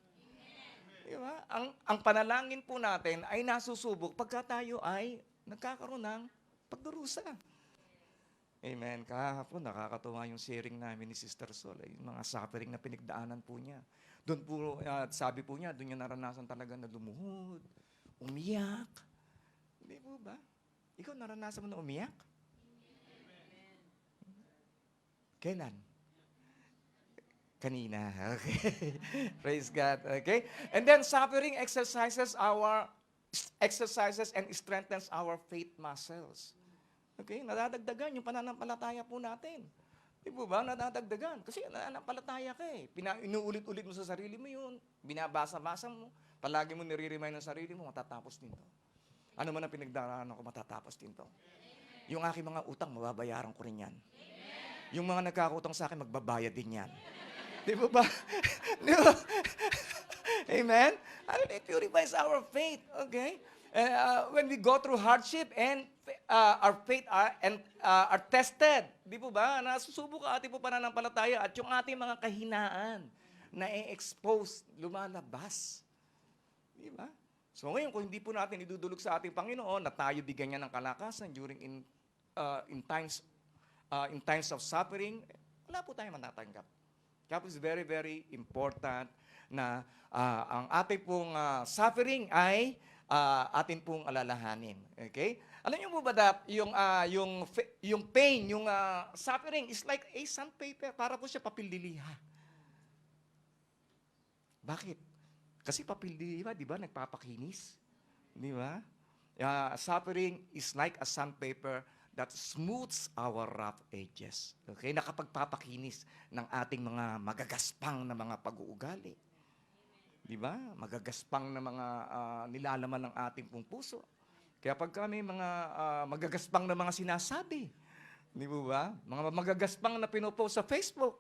Di ba? Ang panalangin po natin ay nasusubok pagka tayo ay nagkakaroon ng pagdurusa. Amen. Kahapon, nakakatuwa yung sharing namin ni Sister Sol. Yung mga suffering na pinagdaanan po niya. Doon po, sabi po niya, doon niya naranasan talaga na lumuhod, umiyak. Hindi po ba? Ikaw naranasan mo na umiyak? Kailan? Kanina. Okay. Praise God. Okay. And then suffering exercises and strengthens our faith muscles. Okay? Nadadagdagan yung pananampalataya po natin. Di po ba? Nadadagdagan. Kasi nananampalataya ka eh. Inuulit-ulit mo sa sarili mo yun. Binabasa-basa mo. Palagi mo nire-remind ng sarili mo, matatapos din to. Ano man ang pinagdaraanan ko, matatapos din to. Yung aking mga utang, mababayaran ko rin yan. Yung mga nagkakautang sa akin, magbabayad din yan. Di po ba? Di ba? Amen? It purifies our faith. Okay? When we go through hardship and our faith are tested. Di po ba? Nasusubok ang ating po pananampalataya at yung ating mga kahinaan na i-expose, lumalabas. Di ba? So ngayon, kung hindi po natin idudulog sa ating Panginoon na tayo bigyan niya ng kalakasan during in times of suffering, wala po tayong matatanggap. Kaya po it's very, very important na ang ating pong suffering ay atin pong alalahanin. Okay? Alam niyo po ba yung pain, yung suffering is like a sandpaper. Para po siya papildiliha. Bakit? Kasi papel, di ba, nagpapakinis. Di ba? Suffering is like a sandpaper that smooths our rough edges. Okay? Nakapagpapakinis ng ating mga magagaspang na mga pag-uugali. Di ba? Magagaspang na mga nilalaman ng ating pong puso. Kaya pag kami mga magagaspang na mga sinasabi, di ba? Mga magagaspang na pinopost sa Facebook.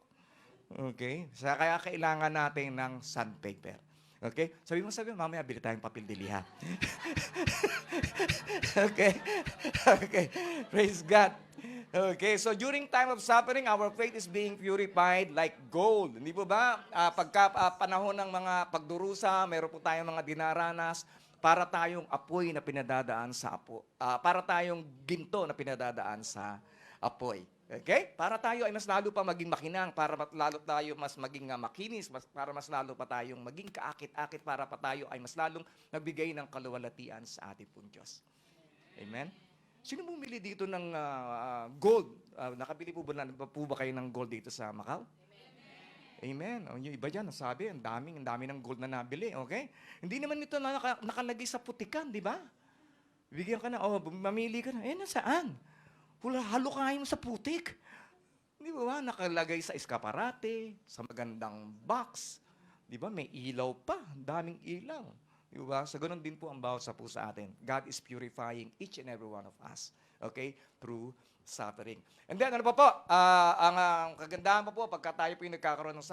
Okay? Kaya kailangan natin ng sandpaper. Okay? Sabi mo, mamaya bili tayong papel de liha. Okay? Okay. Praise God. Okay, so during time of suffering, our faith is being purified like gold. Hindi po ba? Pagka panahon ng mga pagdurusa, meron po tayong mga dinaranas para tayong apoy na pinadadaan sa para tayong ginto na pinadadaan sa apoy. Okay? Para tayo ay mas lalo pa maging makinang, para lalo tayo mas maging makinis, para mas lalo pa tayong maging kaakit-akit, para pa tayo ay mas lalong nagbigay ng kaluwalhatian sa ating pong Diyos. Amen? Sino bumili dito ng gold? Nakabili po ba kayo ng gold dito sa Macau? Amen. Yung iba dyan, sabi, ang dami ng gold na nabili. Okay? Hindi naman ito nakalagay sa putikan, di ba? Bigyan ka na, mamili ka na. Nasaan? Halukain mo sa putik. Di ba? Nakalagay sa eskaparate, sa magandang box. Di ba? May ilaw pa. Daming ilaw. Diba? So, ganun din po ang bawat sa atin. God is purifying each and every one of us. Okay? Through suffering. And then, ano pa po? Ang kagandahan pa po, pagka tayo po yung nagkakaroon ng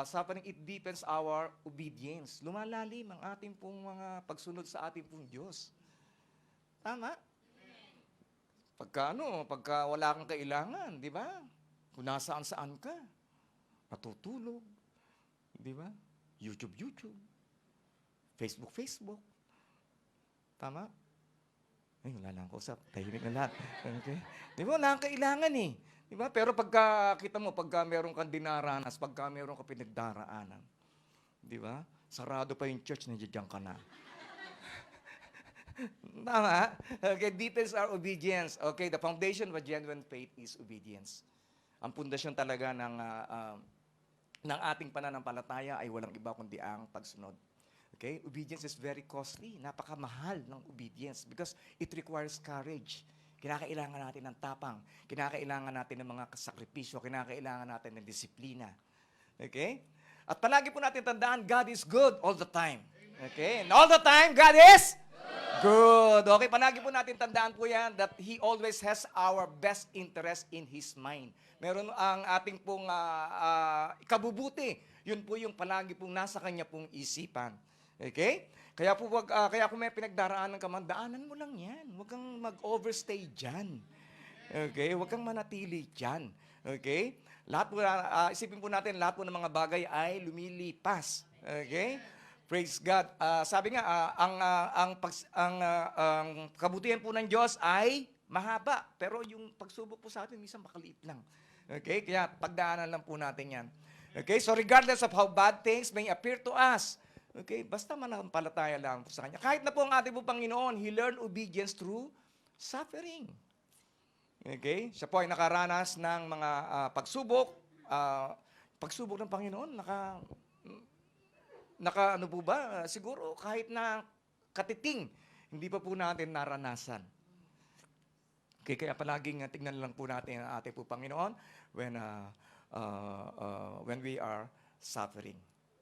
suffering, it deepens our obedience. Lumalalim ang ating pong mga pagsunod sa ating pong Diyos. Tama? Pagka wala kang kailangan, di ba? Kung nasaan-saan ka, natutulog, di ba? YouTube. Facebook. Tama? Ay, wala na akong usap. Tahimik na lahat. Okay? Di ba, wala kang kailangan eh. Di ba? Pero pagka meron kang dinaranas, pagka meron kang pinagdaraanan, di ba? Sarado pa yung church, nandiyan ka na. Tama? Okay, details are obedience. Okay, the foundation of a genuine faith is obedience. Ang pundasyon talaga ng ating pananampalataya ay walang iba kundi ang pagsunod. Okay? Obedience is very costly. Napakamahal ng obedience because it requires courage. Kinakailangan natin ng tapang. Kinakailangan natin ng mga sakripisyo. Kinakailangan natin ng disiplina. Okay? At palagi po natin tandaan, God is good all the time. Okay? And all the time, God is good. Okay? Palagi po natin tandaan po yan that He always has our best interest in His mind. Meron ang ating pong ikabubuti. Yun po yung palagi pong nasa Kanya pong isipan. Okay? Kaya kung may pinagdaraanan ka man, daanan mo lang yan. Huwag kang mag-overstay dyan. Okay? Huwag kang manatili dyan. Okay? Isipin po natin, lahat po ng mga bagay ay lumilipas. Okay? Praise God. Sabi nga, ang kabutihan po ng Diyos ay mahaba. Pero yung pagsubok po sa atin, minsan makaliit lang. Okay? Kaya pagdaanan lang po natin yan. Okay? So regardless of how bad things may appear to us, okay, basta manampalataya lang po sa Kanya. Kahit na po ang ating po Panginoon, He learned obedience through suffering. Okay? Siya po ay nakaranas ng mga pagsubok. Pagsubok ng Panginoon, ano po ba? Siguro kahit na katiting, hindi pa po natin naranasan. Okay, kaya palaging tingnan lang po natin ang ating po Panginoon when we are suffering.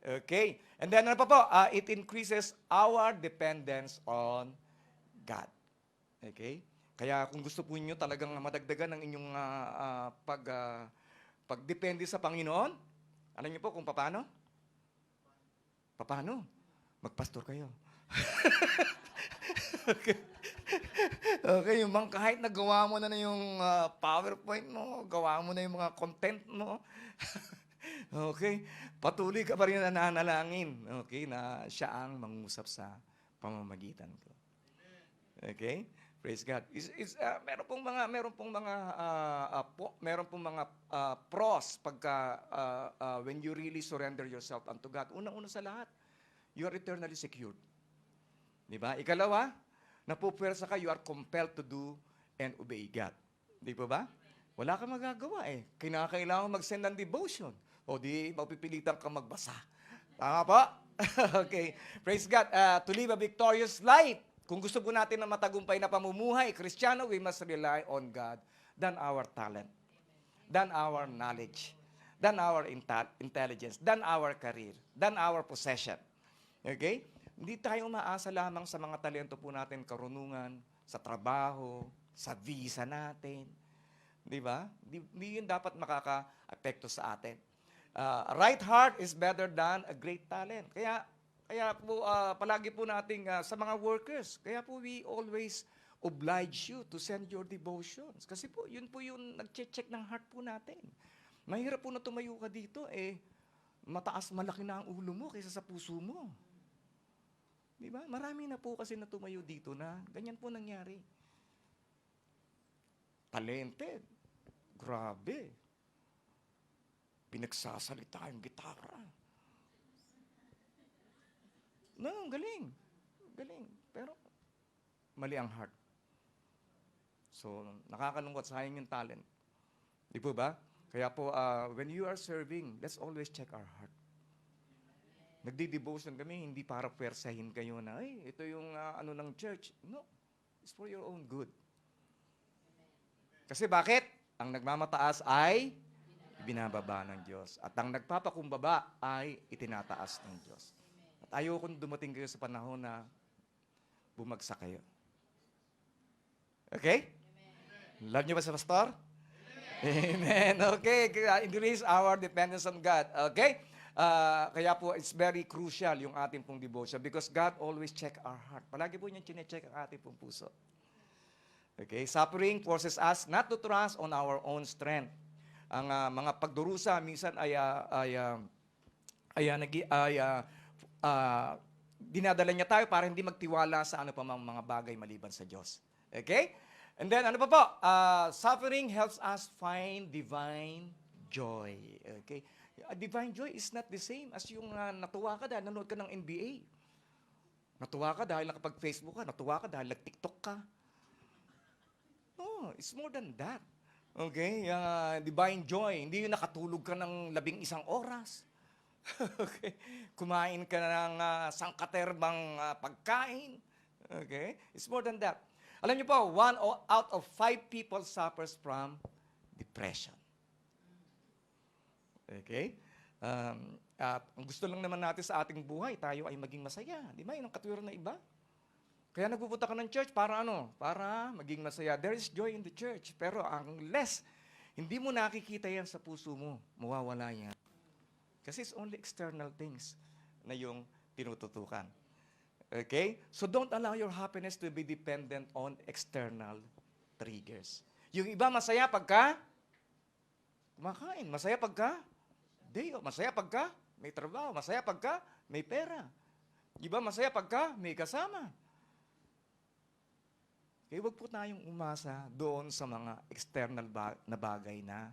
Okay. And then ano pa po? It increases our dependence on God. Okay? Kaya kung gusto po niyo talagang madagdagan ng inyong pagdepende sa Panginoon, alam niyo po kung paano? Paano? Magpastor kayo. Okay. Okay, yung kahit nagawa mo na yung PowerPoint mo, gawa mo na yung mga content mo, okay, patuloy ka pa rin na nanalangin, okay, na siya ang mangusap sa pamamagitan ko. Okay? Praise God. Meron pong mga pros pagka when you really surrender yourself unto God. Unang-una sa lahat, you are eternally secured. Di ba? Ikalawa, napupwersa ka, you are compelled to do and obey God. Di ba? Wala kang magagawa eh. Kinakailangan mag-send ng devotion. O di, mapipilitan kang magbasa. Tama po? Okay. Praise God. To live a victorious life. Kung gusto po natin na matagumpay na pamumuhay, Kristiyano, we must rely on God than our talent, than our knowledge, than our intelligence, than our career, than our possession. Okay? Hindi tayo umaasa lamang sa mga talento po natin, karunungan, sa trabaho, sa visa natin. Di ba? Hindi yun dapat makaka-apekto sa atin. Right heart is better than a great talent. Kaya po, palagi po nating sa mga workers, kaya po we always oblige you to send your devotions. Kasi po, yun po yung nag-check ng heart po natin. Mahirap po na tumayo ka dito, mataas, malaki na ang ulo mo kaysa sa puso mo. Di ba? Marami na po kasi na tumayo dito na ganyan po nangyari. Talented. Grabe. Pinagsasalita yung gitara. No, galing. Galing. Pero, mali ang heart. So, nakakalungkot, sayang yung talent. Di po ba? Kaya po, when you are serving, let's always check our heart. Nagdi-devotion kami, hindi para pwersahin kayo na, ito yung ano ng church. No, it's for your own good. Kasi bakit? Ang nagmamataas ay binababa ng Diyos. At ang nagpapakumbaba ay itinataas ng Diyos. At ayokong dumating kayo sa panahon na bumagsak kayo. Okay? Amen. Love niyo ba sa pastor? Amen. Okay. Increase our dependence on God. Okay? Kaya po, it's very crucial yung ating pong devotion because God always check our heart. Palagi po niya chine-check ang ating pong puso. Okay? Suffering forces us not to trust on our own strength. Ang mga pagdurusa minsan dinadala niya tayo para hindi magtiwala sa ano pa mga bagay maliban sa Diyos. Okay? And then ano pa po? Suffering helps us find divine joy. Okay? Divine joy is not the same as yung natuwa ka dahil nanood ka ng NBA. Natuwa ka dahil nakapag-Facebook ka. Natuwa ka dahil nag-TikTok ka. No, it's more than that. Okay? Divine joy. Hindi yung nakatulog ka ng 11 oras. Okay? Kumain ka ng sangkaterbang pagkain. Okay? It's more than that. Alam niyo po, 1 out of 5 people suffers from depression. Okay? At ang gusto lang naman natin sa ating buhay, tayo ay maging masaya. Di ba? Yun ang katwiran na iba. Kaya nagpupunta ka ng church para ano? Para maging masaya. There is joy in the church. Pero unless hindi mo nakikita yan sa puso mo, mawawala yan. Kasi it's only external things na yung tinututukan. Okay? So don't allow your happiness to be dependent on external triggers. Yung iba masaya pagka kumakain. Masaya pagka day off. Masaya pagka may trabaho. Masaya pagka may pera. Iba masaya pagka may kasama. Kaya huwag po tayong umasa doon sa mga external na bagay na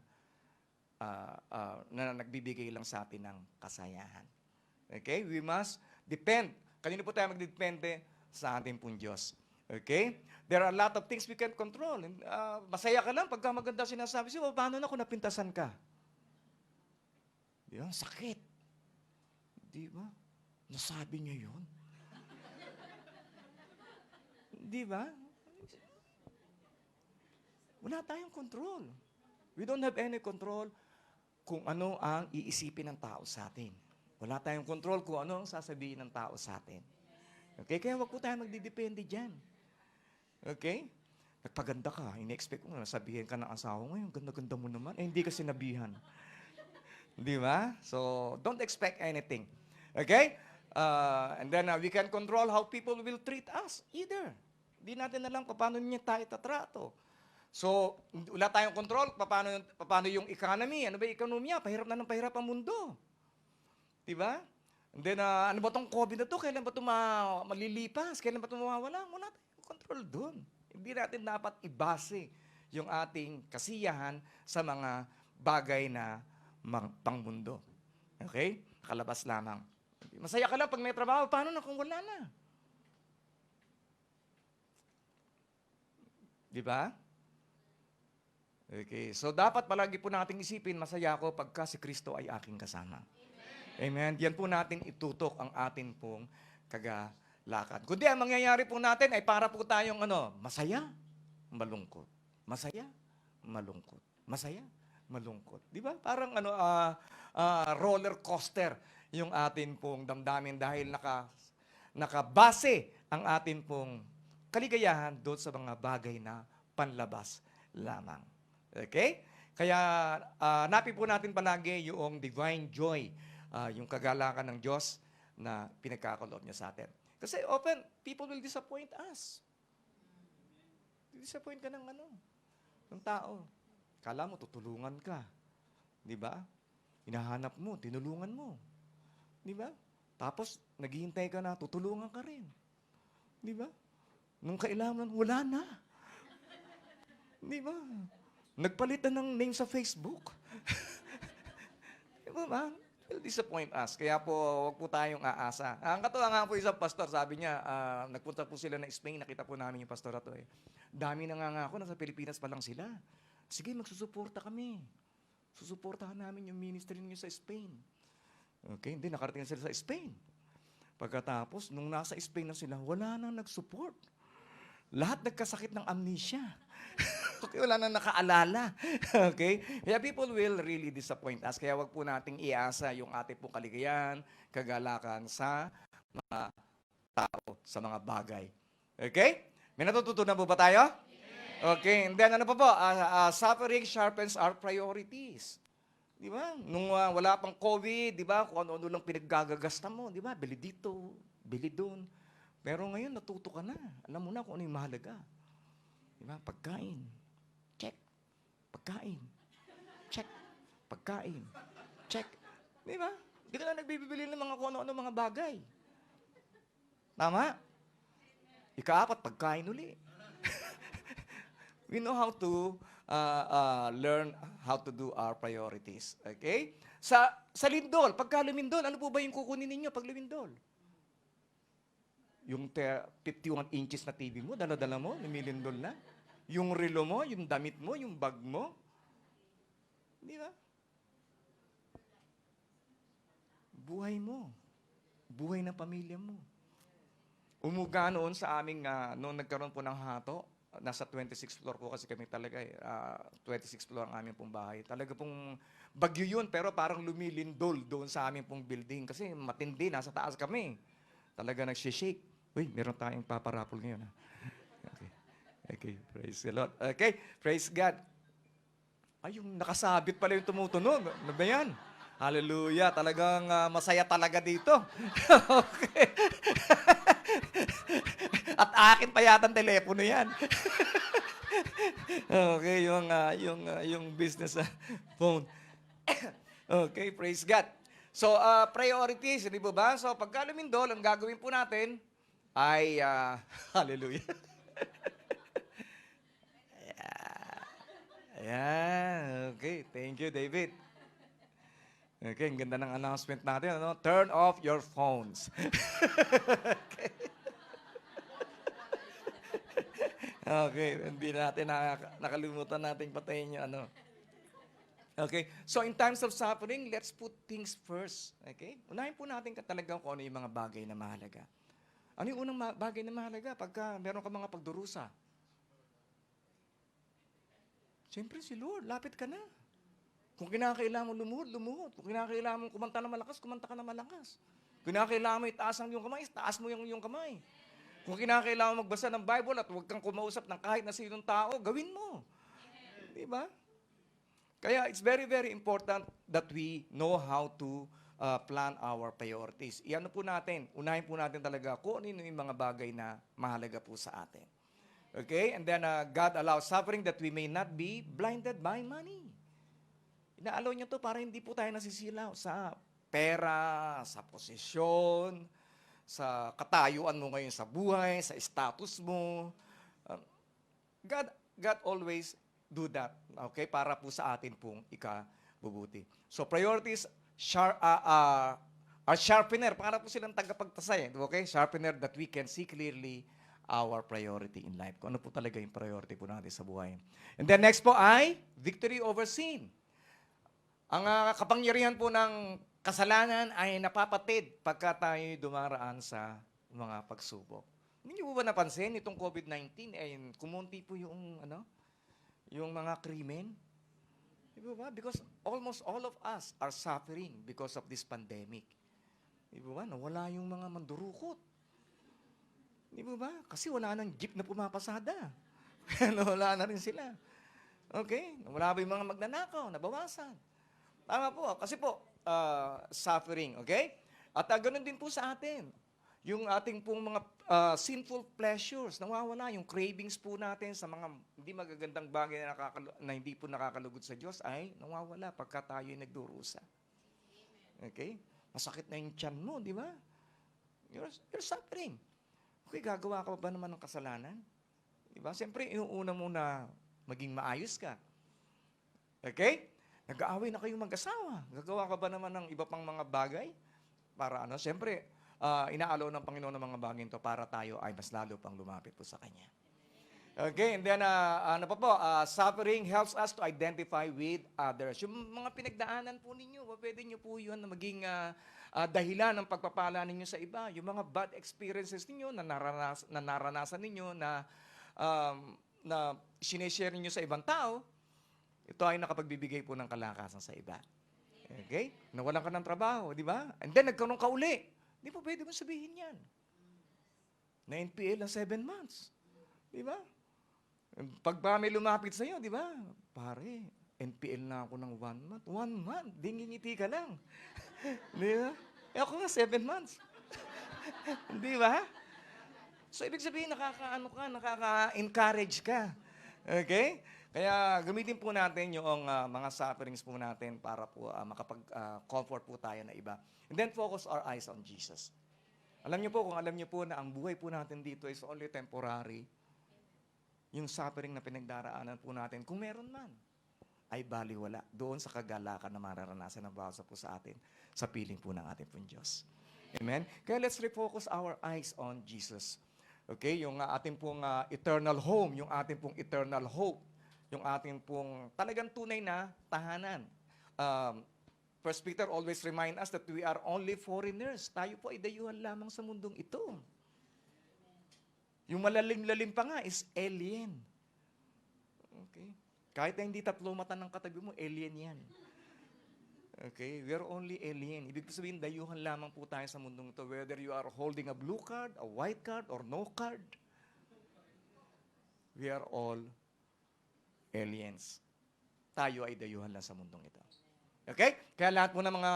nagbibigay lang sa atin ng kasayahan. Okay? We must depend. Kanino po tayo magdepende? Sa ating pong Diyos. Okay? There are a lot of things we can control. Masaya ka lang pagka maganda sinasabi siya, paano na kung napintasan ka? Yan, sakit. Di ba? Nasabi niya yun. Di ba? Wala tayong control. We don't have any control kung ano ang iisipin ng tao sa atin. Wala tayong control kung ano ang sasabihin ng tao sa atin. Okay? Kaya wag po tayo magdidepende dyan. Okay? Nagpaganda ka. Ine-expect mo na sabihin ka ng asawa mo, yung ganda-ganda mo naman. Hindi ka sinabihan. Di ba? So, don't expect anything. Okay? And then we can control how people will treat us. Either. Hindi natin alam paano niya tayo tatrato. So, wala tayong control paano yung economy. Ano ba yung ekonomiya? Pahirap na ng pahirap ang mundo. Diba? And then, ano ba itong COVID na to? Kailan ba ito malilipas? Kailan ba ito mawawala? Wala tayong control doon. Hindi natin dapat ibase yung ating kasiyahan sa mga bagay na pangmundo. Okay? Kalabas lamang. Masaya ka lang pag may trabaho. Paano na kung wala na? Diba? Okay. So, dapat palagi po nating isipin, masaya ako pagka si Kristo ay aking kasama. Amen. Yan po natin itutok ang atin pong kagalakan. Kundi ang mangyayari po natin ay para po tayong masaya, malungkot. Masaya, malungkot. Masaya, malungkot. Di ba? Parang roller coaster yung atin pong damdamin dahil nakabase ang atin pong kaligayahan doon sa mga bagay na panlabas lamang. Okay? Kaya hanapin po natin palagi yung divine joy, yung kagalakan ng Diyos na pinagkakaloob niya sa atin. Kasi often, people will disappoint us. Disappoint ka ng tao. Kala mo, tutulungan ka. Di ba? Hinahanap mo, tinulungan mo. Di ba? Tapos, naghihintay ka na, tutulungan ka rin. Di ba? Nung kailangan, wala na. Di ba? Nagpalit na ng name sa Facebook. Di ba? Will disappoint us. Kaya po, huwag po tayong aasa. Ang katuwa nga po isang pastor, sabi niya, nagpunta po sila na Spain, nakita po namin yung pastor ato. Dami na nga ako, nasa Pilipinas pa lang sila. Sige, magsusuporta kami. Susuportahan namin yung ministry niyo sa Spain. Okay, hindi, nakarating sila sa Spain. Pagkatapos, nung nasa Spain na sila, wala nang nag-support. Lahat nagkasakit ng amnesia. Okay, wala nang nakaalala. Okay? Kaya people will really disappoint us. Kaya wag po nating iasa yung ating pong kaligayahan, kagalakan sa mga tao, sa mga bagay. Okay? May natututunan po ba tayo? Okay, and then ano pa po? Suffering sharpens our priorities. Di ba? Nung wala pang COVID, di ba? Kung ano-ano lang pinaggagasta mo, di ba? Bili dito, bili doon. Pero ngayon, natuto ka na. Alam mo na kung ano yung mahalaga. Di ba? Pagkain. Check. Pagkain. Check. Pagkain. Check. Di ba? Di ka na nagbibili ng mga kung ano-ano mga bagay. Tama? Ika-apat, pagkain uli. We know how to learn how to do our priorities. Okay? Sa lindol, pagka lumindol, ano po ba yung kukunin ninyo pag lumindol? Yung 51 inches na TV mo, dala-dala mo, lumilindol na. Yung relo mo, yung damit mo, yung bag mo. Di ba? Buhay mo. Buhay ng pamilya mo. Umuga noon sa aming, noong nagkaroon po ng hato, nasa 26th floor po kasi kami talaga 26th floor ang aming pong bahay. Talaga pong bagyo yun, pero parang lumilindol doon sa aming pong building. Kasi matindi, nasa taas kami. Talaga nagsishake. Uy, meron tayong paparapol ngayon. Okay. Okay, praise the Lord. Okay, praise God. Ay, yung nakasabit pala yung tumutunog. Ano ba yan? Hallelujah. Talagang masaya talaga dito. Okay. At akin pa yata ang telepono yan. Okay, yung business phone. Okay, praise God. So, priorities, di ba? So, pagka lumindol, ang gagawin po natin ay, hallelujah. Ayan. Okay, thank you, David. Okay, ang ganda ng announcement natin. Turn off your phones. Okay. Okay, hindi natin nakalimutan natin patayin yung Okay, so in times of suffering, let's put things first. Okay? Unahin po natin talagang kung ano yung mga bagay na mahalaga. Ano yung unang bagay na mahalaga pagka meron ka mga pagdurusa? Siyempre si Lord, lapit ka na. Kung kinakailangan mo lumuhod, lumuhod. Kung kinakailangan mo kumanta na malakas, kumanta ka na malakas. Kung kinakailangan mo itaas ang iyong kamay, taas mo yung kamay. Kung kinakailangan magbasa ng Bible at huwag kang kumausap ng kahit na sinong tao, gawin mo. Di ba? Kaya it's very, very important that we know how to plan our priorities. Iano po natin, unahin po natin talaga kung ano yung mga bagay na mahalaga po sa atin. Okay? And then God allows suffering that we may not be blinded by money. Inaalaw niya to para hindi po tayo nasisilaw sa pera, sa posisyon, sa katayuan mo ngayon sa buhay, sa status mo. God always do that, okay? Para po sa atin pong ikabubuti. So priorities are sharpener, para po silang tagapagtasay, okay? Sharpener that we can see clearly our priority in life. Kung ano po talaga yung priority po natin sa buhay. And then next po ay victory over sin. Ang kapangyarihan po ng kasalanan ay napapatid pagka tayo dumaraan sa mga pagsubok. Hindi mo ba napansin itong COVID-19 ay kumunti po yung mga krimen? Di ba? Because almost all of us are suffering because of this pandemic. Di ba? Nawala yung mga mandurukot. Di ba? Kasi wala nang jeep na pumapasada. Nawala na rin sila. Okay? Wala ba yung mga magnanakaw? Nabawasan. Tama po. Kasi po, suffering. Okay? At ganun din po sa atin. Yung ating pong mga sinful pleasures, nawawala. Yung cravings po natin sa mga hindi magagandang bagay na hindi po nakakalugod sa Diyos ay nawawala pagka tayo ay nagdurusa. Okay? Masakit na yung tiyan mo, di ba? You're suffering. Okay, gagawa ka ba naman ng kasalanan? Di ba? Siyempre, inuuna mo na maging maayos ka. Okay? Nag-aaway na kayong mag-asawa. Gagawa ka ba naman ng iba pang mga bagay? Para siyempre, inaalaw ng Panginoon ng mga bagay ito para tayo ay mas lalo pang lumapit po sa Kanya. Okay, and then, suffering helps us to identify with others. Yung mga pinagdaanan po ninyo, pwede nyo po yun na maging dahilan ng pagpapala ninyo sa iba. Yung mga bad experiences ninyo na naranasan ninyo na sineshare ninyo sa ibang tao, ito ay nakapagbibigay po ng kalakasan sa iba. Okay? Nawalan ka ng trabaho, di ba? And then, nagkaroon ka uli. Di po pwede mo sabihin yan. Na NPL ng 7 months. Di ba? Pag may lumapit sa'yo, di ba? Pare, NPL na ako ng 1 month. 1 month, dingingiti ka lang. Di ba? Ako nga, 7 months. Di ba? So, ibig sabihin, nakaka-encourage ka. Okay? Kaya gamitin po natin yung mga sufferings po natin para po makapag-comfort po tayo na iba. And then focus our eyes on Jesus. Alam niyo po, kung alam niyo po na ang buhay po natin dito is only temporary, yung suffering na pinagdaraanan po natin, kung meron man, ay baliwala doon sa kagalakan na mararanasan ng bawat po sa atin sa piling po ng ating pong Diyos. Amen? Kaya let's refocus our eyes on Jesus. Okay? Yung ating pong eternal home, yung ating pong eternal hope, yung ating pong talagang tunay na tahanan. First Peter always remind us that we are only foreigners. Tayo po ay dayuhan lamang sa mundong ito. Yung malalim-lalim pa nga is alien. Okay? Kahit na hindi 3 mata ng katabi mo, alien yan. Okay? We are only alien. Ibig sabihin, dayuhan lamang po tayo sa mundong ito. Whether you are holding a blue card, a white card, or no card, we are all aliens. Tayo ay dayuhan lang sa mundong ito. Okay? Kaya lahat po ng mga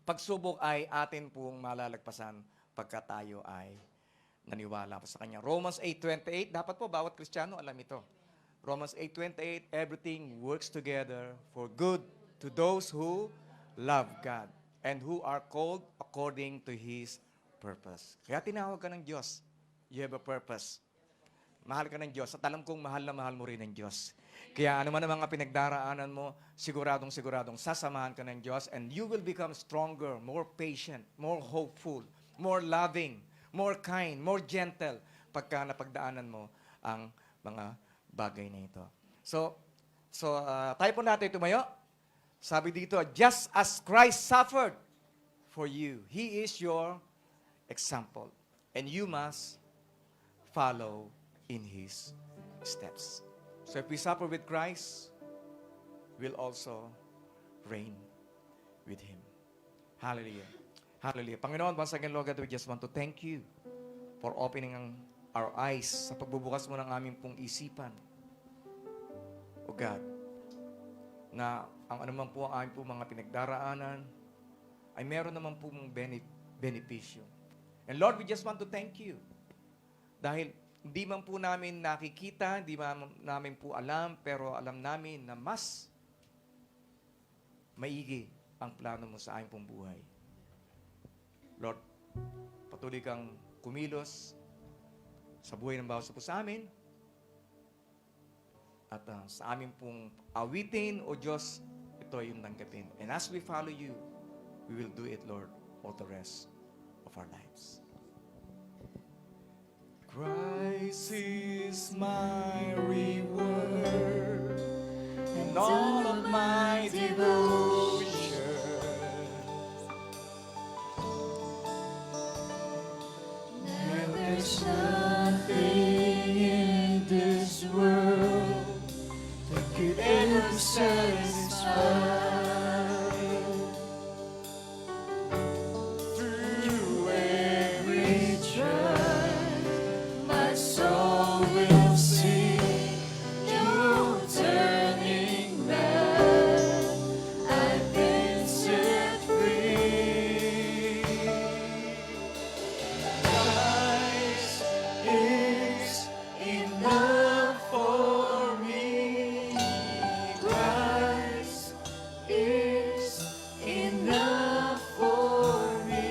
pagsubok ay atin pong malalagpasan pagka tayo ay naniwala po sa Kanya. Romans 8:28, dapat po bawat Kristiyano alam ito. Romans 8:28, everything works together for good to those who love God and who are called according to His purpose. Kaya tinawag ka ng Diyos. You have a purpose. Mahal ka ng Diyos at alam kong mahal na mahal mo rin ng Diyos. Kaya ano man ang mga pinagdaraanan mo, siguradong sasamahan ka ng Diyos and you will become stronger, more patient, more hopeful, more loving, more kind, more gentle pagka napagdaanan mo ang mga bagay na ito. So tayo po natin tumayo. Sabi dito, just as Christ suffered for you, He is your example. And you must follow in His steps. So if we suffer with Christ, we'll also reign with Him. Hallelujah. Hallelujah. Panginoon, once again, Lord God, we just want to thank you for opening our eyes sa pagbubukas mo ng aming pong isipan. O God, na ang anuman po ang aming pong mga pinagdaraanan ay meron naman pong benepisyo. And Lord, we just want to thank you dahil hindi man po namin nakikita, hindi man namin po alam, pero alam namin na mas maigi ang plano mo sa aming pong buhay. Lord, patuloy kang kumilos sa buhay ng bawat po sa amin. At sa aming pong awitin, O Diyos, ito ay yung tanggapin. And as we follow you, we will do it, Lord, all the rest of our lives. Christ is my reward and all of my devotion. Through every trial, my soul will sing. You turning back, I've been set free. Christ is enough for me. Christ is enough for me.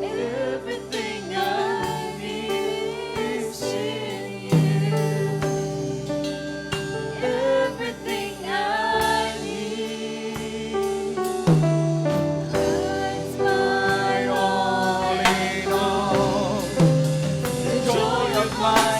Everything I need is in you. Everything I need. Christ, my all in all. The joy of my